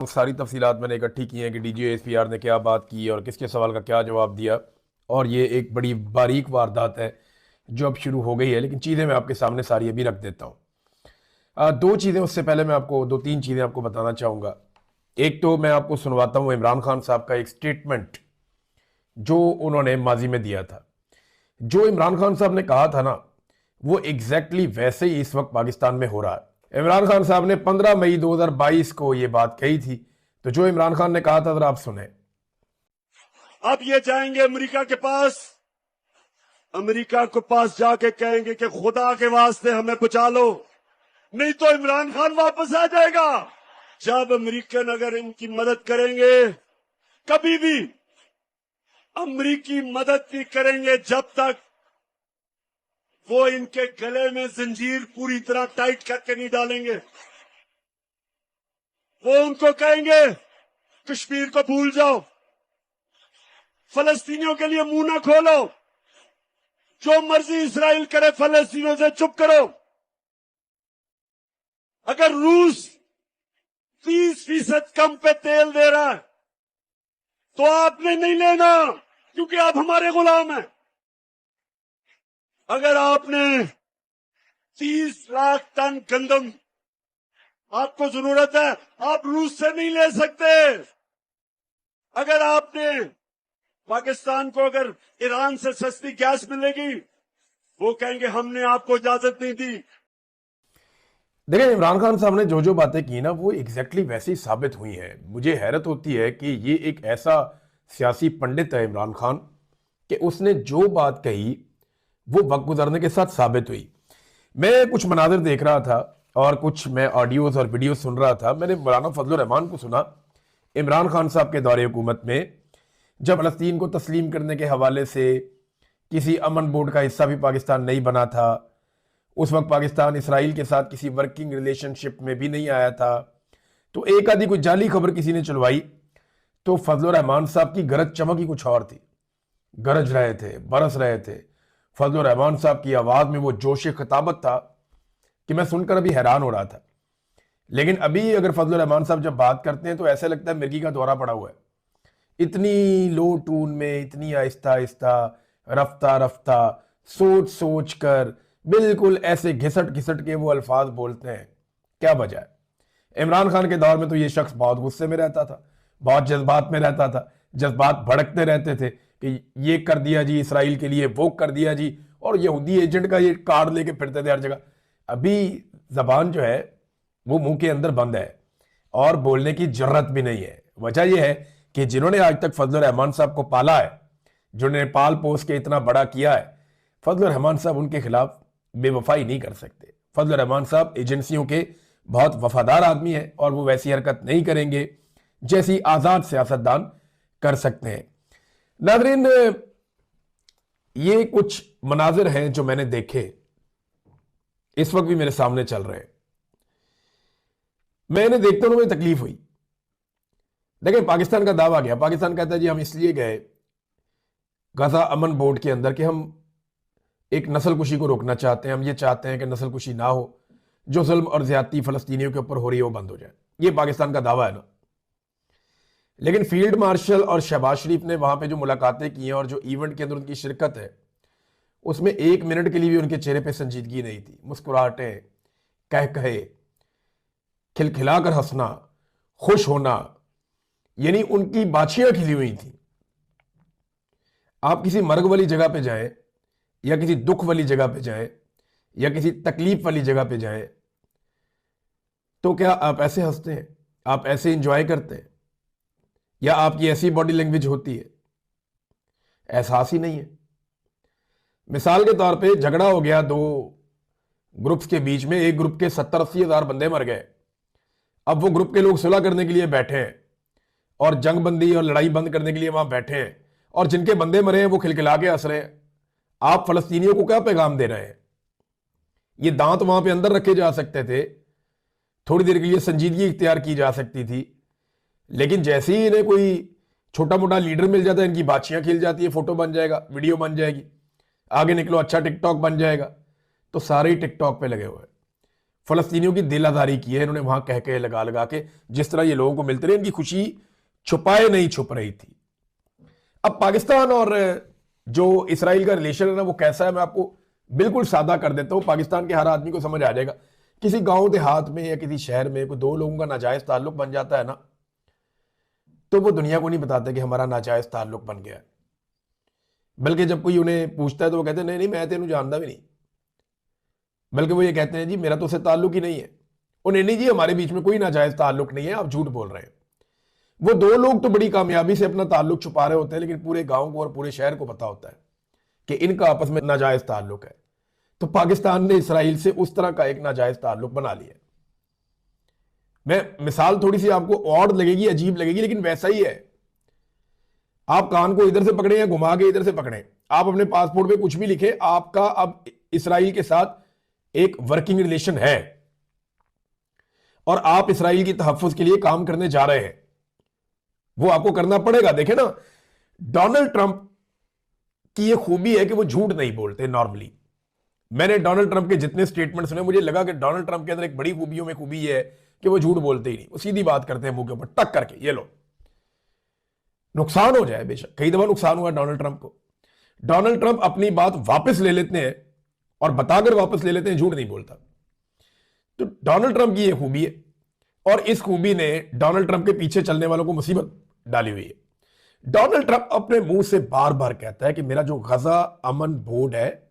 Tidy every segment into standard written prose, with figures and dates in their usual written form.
सारी तफसीलात मैंने इकट्ठी की हैं कि DGSPR ने क्या बात की और किसके सवाल का क्या जवाब दिया। और ये एक बड़ी बारीक वारदात है जो अब शुरू हो गई है, लेकिन चीज़ें मैं आपके सामने सारी अभी रख देता हूँ। दो चीज़ें उससे पहले मैं आपको दो तीन चीज़ें आपको बताना चाहूँगा। एक तो मैं आपको सुनवाता हूँ इमरान खान साहब का एक स्टेटमेंट जो उन्होंने माजी में दिया था। जो इमरान खान साहब ने कहा था ना, वो एग्जैक्टली वैसे ही इस वक्त पाकिस्तान में हो रहा है। इमरान खान साहब ने 15 मई 2022 को ये बात कही थी। तो जो इमरान खान ने कहा था जरा आप सुने। अब ये जाएंगे अमेरिका के पास, अमेरिका के पास जाके कहेंगे कि खुदा के वास्ते हमें बचा लो, नहीं तो इमरान खान वापस आ जाएगा। जब अमेरिकन अगर इनकी मदद करेंगे, कभी भी अमेरिकी मदद नहीं करेंगे जब तक वो इनके गले में जंजीर पूरी तरह टाइट करके नहीं डालेंगे। वो उनको कहेंगे कश्मीर को भूल जाओ, फलस्तीनियों के लिए मुंह ना खोलो, जो मर्जी इसराइल करे फलस्तीनियों से चुप करो। अगर रूस 30% कम पे तेल दे रहा है तो आपने नहीं लेना, क्योंकि आप हमारे गुलाम हैं। अगर आपने 30 लाख टन गंदम आपको जरूरत है, आप रूस से नहीं ले सकते। अगर आपने पाकिस्तान को अगर ईरान से सस्ती गैस मिलेगी, वो कहेंगे हमने आपको इजाजत नहीं दी। देखिए, इमरान खान साहब ने जो जो बातें की ना, वो एग्जैक्टली वैसी साबित हुई हैं। मुझे हैरत होती है कि ये एक ऐसा सियासी पंडित है इमरान खान कि उसने जो बात कही वो वक्त गुजरने के साथ साबित हुई। मैं कुछ मनाजिर देख रहा था और कुछ मैं ऑडियोज और वीडियो सुन रहा था। मैंने मौलाना फजल रहमान को सुना इमरान खान साहब के दौरे हुकूमत में, जब फलस्तीन को तस्लीम करने के हवाले से किसी अमन बोर्ड का हिस्सा भी पाकिस्तान नहीं बना था। उस वक्त पाकिस्तान इसराइल के साथ किसी वर्किंग रिलेशनशिप में भी नहीं आया था। तो एक आधी कोई जाली खबर किसी ने चलवाई तो फजल रहमान साहब की गरज चमक ही कुछ और थी। गरज रहे थे, बरस रहे थे। फजल रहमान साहब की आवाज में वो जोश खिताबत था कि मैं सुनकर अभी हैरान हो रहा था। लेकिन अभी अगर फजल रहमान साहब जब बात करते हैं तो ऐसा लगता है मिर्गी का दौरा पड़ा हुआ है। इतनी लो टून में, इतनी आहिस्ता आहिस्ता, रफ्ता रफ्ता, सोच सोच कर, बिल्कुल ऐसे घिसट घिसट के वो अल्फाज बोलते हैं। क्या वजह है? इमरान खान के दौर में तो ये शख्स बहुत गुस्से में रहता था, बहुत जज्बात में रहता था, जज्बात भड़कते रहते थे कि ये कर दिया जी इसराइल के लिए, वो कर दिया जी, और यहूदी एजेंट का ये कार्ड लेके फिरते थे हर जगह। अभी जबान जो है वो मुंह के अंदर बंद है और बोलने की जरूरत भी नहीं है। वजह यह है कि जिन्होंने आज तक फजल रहमान साहब को पाला है, जिन्होंने पाल पोस के इतना बड़ा किया है, फजल रहमान साहब उनके खिलाफ बेवफाई नहीं कर सकते। फजल रहमान साहब एजेंसियों के बहुत वफादार आदमी हैं और वो वैसी हरकत नहीं करेंगे जैसी आजाद सियासतदान कर सकते हैं। नादरीन, ये कुछ मनाजिर हैं जो मैंने देखे, इस वक्त भी मेरे सामने चल रहे हैं। मैंने देखते हुए मुझे तकलीफ हुई। देखिए, पाकिस्तान का दावा गया, पाकिस्तान कहता है जी हम इसलिए गए गजा अमन बोर्ड के अंदर कि हम एक नस्ल कुशी को रोकना चाहते हैं। हम ये चाहते हैं कि नस्ल कुशी ना हो, जो जुल्म और ज्यादती फलस्तीनियों के ऊपर हो रही है वो बंद हो जाए। ये पाकिस्तान का दावा है ना। लेकिन फील्ड मार्शल और शहबाज शरीफ ने वहां पे जो मुलाकातें की हैं और जो इवेंट के अंदर उनकी शिरकत है, उसमें एक मिनट के लिए भी उनके चेहरे पे संजीदगी नहीं थी। मुस्कुराहटें, कह कहे, खिलखिलाकर हंसना, खुश होना, यानी उनकी बाछियां खिली हुई थी। आप किसी मर्ग वाली जगह पे जाएं या किसी दुख वाली जगह पे जाएं या किसी तकलीफ वाली जगह पे जाएं, तो क्या आप ऐसे हंसते हैं? आप ऐसे इंजॉय करते हैं? या आपकी ऐसी बॉडी लैंग्वेज होती है? एहसास ही नहीं है। मिसाल के तौर पे झगड़ा हो गया दो ग्रुप्स के बीच में, एक ग्रुप के 70-80 हजार बंदे मर गए। अब वो ग्रुप के लोग सुलह करने के लिए बैठे हैं और जंग बंदी और लड़ाई बंद करने के लिए वहां बैठे हैं, और जिनके बंदे मरे हैं वो खिलखिला के हंस रहे हैं। आप फलस्तीनियों को क्या पैगाम दे रहे हैं? ये दांत वहां पे अंदर रखे जा सकते थे, थोड़ी देर के लिए संजीदगी इख्तियार की जा सकती थी, लेकिन जैसे ही इन्हें कोई छोटा मोटा लीडर मिल जाता है, इनकी बाछियां खिल जाती है, फोटो बन जाएगा, वीडियो बन जाएगी, आगे निकलो अच्छा टिकटॉक बन जाएगा, तो सारे ही टिकटॉक पे लगे हुए हैं। फलस्तीनियों की दिल आजारी की है इन्होंने वहां कह के लगा लगा के, जिस तरह ये लोगों को मिलते रहे, इनकी खुशी छुपाए नहीं छुप रही थी। अब पाकिस्तान और जो इसराइल का रिलेशन है ना, वो कैसा है मैं आपको बिल्कुल सादा कर देता हूं, पाकिस्तान के हर आदमी को समझ आ जाएगा। किसी गांव देहात में या किसी शहर में कोई दो लोगों का नाजायज ताल्लुक बन जाता है ना, तो वो दुनिया को नहीं बताते कि हमारा नाजायज ताल्लुक बन गया है। बल्कि जब कोई उन्हें पूछता है तो वो कहते हैं नहीं नहीं मैं तेनू जानता भी नहीं। बल्कि वो ये कहते हैं जी मेरा तो उससे ताल्लुक ही नहीं है। उन्हें नहीं जी हमारे बीच में कोई नाजायज ताल्लुक नहीं है, आप झूठ बोल रहे हैं। वो दो लोग तो बड़ी कामयाबी से अपना ताल्लुक छुपा रहे होते हैं, लेकिन पूरे गांव को और पूरे शहर को पता होता है कि इनका आपस में नाजायज ताल्लुक है। तो पाकिस्तान ने इसराइल से उस तरह का एक नाजायज ताल्लुक बना लिया। मैं मिसाल थोड़ी सी आपको और लगेगी, अजीब लगेगी, लेकिन वैसा ही है। आप कान को इधर से पकड़े या घुमा के इधर से पकड़े, आप अपने पासपोर्ट पे कुछ भी लिखे, आपका अब इसराइल के साथ एक वर्किंग रिलेशन है और आप इसराइल की तहफ्फुज के लिए काम करने जा रहे हैं, वो आपको करना पड़ेगा। देखे ना, डोनाल्ड ट्रंप की ये खूबी है कि वो झूठ नहीं बोलते नॉर्मली। मैंने डोनाल्ड ट्रंप के जितने स्टेटमेंट सुने, मुझे लगा कि डोनाल्ड ट्रंप के अंदर एक बड़ी खूबियों में खूबी है कि वो झूठ बोलते ही नहीं, वो सीधी बात करते हैं मुंह के ऊपर टक करके। ये लो, नुकसान हो जाए बेशक, कई दफा नुकसान हुआ डोनाल्ड ट्रंप को। डोनाल्ड ट्रंप अपनी बात वापस ले लेते हैं और बताकर वापस ले लेते हैं, झूठ नहीं बोलता। तो डोनाल्ड ट्रंप की यह खूबी है और इस खूबी ने डोनाल्ड ट्रंप के पीछे चलने वालों को मुसीबत डाली हुई है। डोनाल्ड ट्रंप अपने मुंह से बार बार कहता है कि मेरा जो गजा अमन बोर्ड है,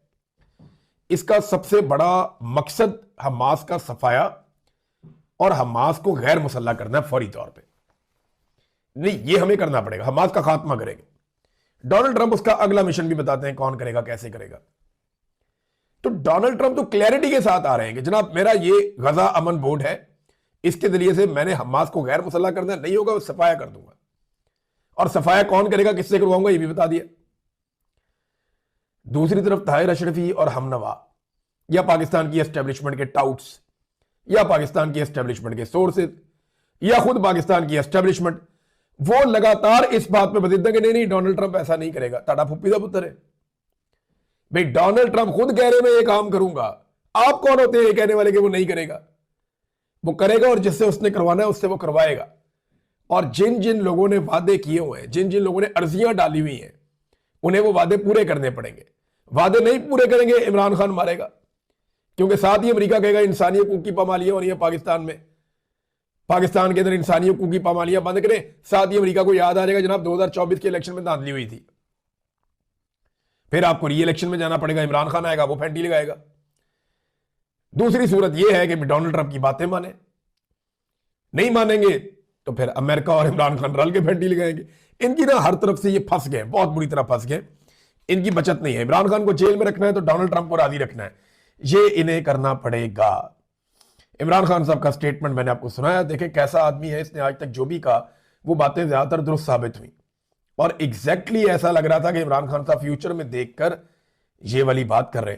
इसका सबसे बड़ा मकसद हमास का सफाया और हमास को गैर मुसल्लह करना है फौरी तौर पे। नहीं, ये हमें करना पड़ेगा, हमास का खात्मा करेंगे। डोनाल्ड ट्रंप उसका अगला मिशन भी बताते हैं कौन करेगा, कैसे करेगा। तो डोनाल्ड ट्रंप तो क्लैरिटी के साथ आ रहे हैं कि जनाब मेरा ये गजा अमन बोर्ड है, इसके जरिए से मैंने हमास को गैर मुसल्लह करना नहीं होगा, वो सफाया कर दूंगा। और सफाया कौन करेगा, किससे करवाऊंगा, ये भी बता दिया। दूसरी तरफ ताहिर अशरफी और हमनवा या पाकिस्तान की एस्टेब्लिशमेंट के टाउट्स या पाकिस्तान की एस्टेब्लिशमेंट के सोर्सेज या खुद पाकिस्तान की एस्टेब्लिशमेंट, वो लगातार इस बात पे बदलते कि नहीं नहीं डोनाल्ड ट्रंप ऐसा नहीं करेगा। टाटा फुप्पी का पुत्र है भाई, डोनाल्ड ट्रंप खुद कह रहे मैं ये काम करूंगा, आप कौन होते हैं ये कहने वाले कि वो नहीं करेगा? वो करेगा और जिससे उसने करवाना है उससे वो करवाएगा। और जिन जिन लोगों ने वादे किए हुए हैं, जिन जिन लोगों ने अर्जियां डाली हुई हैं, उन्हें वो वादे पूरे करने पड़ेंगे। वादे नहीं पूरे करेंगे इमरान खान मारेगा, क्योंकि साथ ही अमेरिका कहेगा इंसानी हकूक की पामालियां हो रही है पाकिस्तान में, पाकिस्तान के अंदर इंसानी हकूक की पामालियां बंद करें। साथ ही अमेरिका को याद आ जाएगा जनाब 2024 के इलेक्शन में धांधली हुई थी, फिर आपको री इलेक्शन में जाना पड़ेगा, इमरान खान आएगा वो फैंटी लगाएगा। दूसरी सूरत यह है कि डोनाल्ड ट्रंप की बातें माने, नहीं मानेंगे तो फिर अमेरिका और इमरान खान रल के फैंटी लगाएंगे। इनकी ना हर तरफ से ये फंस गए, बहुत बुरी तरह फंस गए, इनकी बचत नहीं है। इमरान खान को जेल में रखना है तो डोनाल्ड ट्रंप को राजी रखना है, ये इन्हें करना पड़ेगा। इमरान खान साहब का स्टेटमेंट मैंने आपको सुनाया, देखें कैसा आदमी है, इसने आज तक जो भी कहा वो बातें ज्यादातर दुरुस्त साबित हुई और एग्जैक्टली ऐसा लग रहा था कि इमरान खान साहब फ्यूचर में देखकर ये वाली बात कर रहे हैं।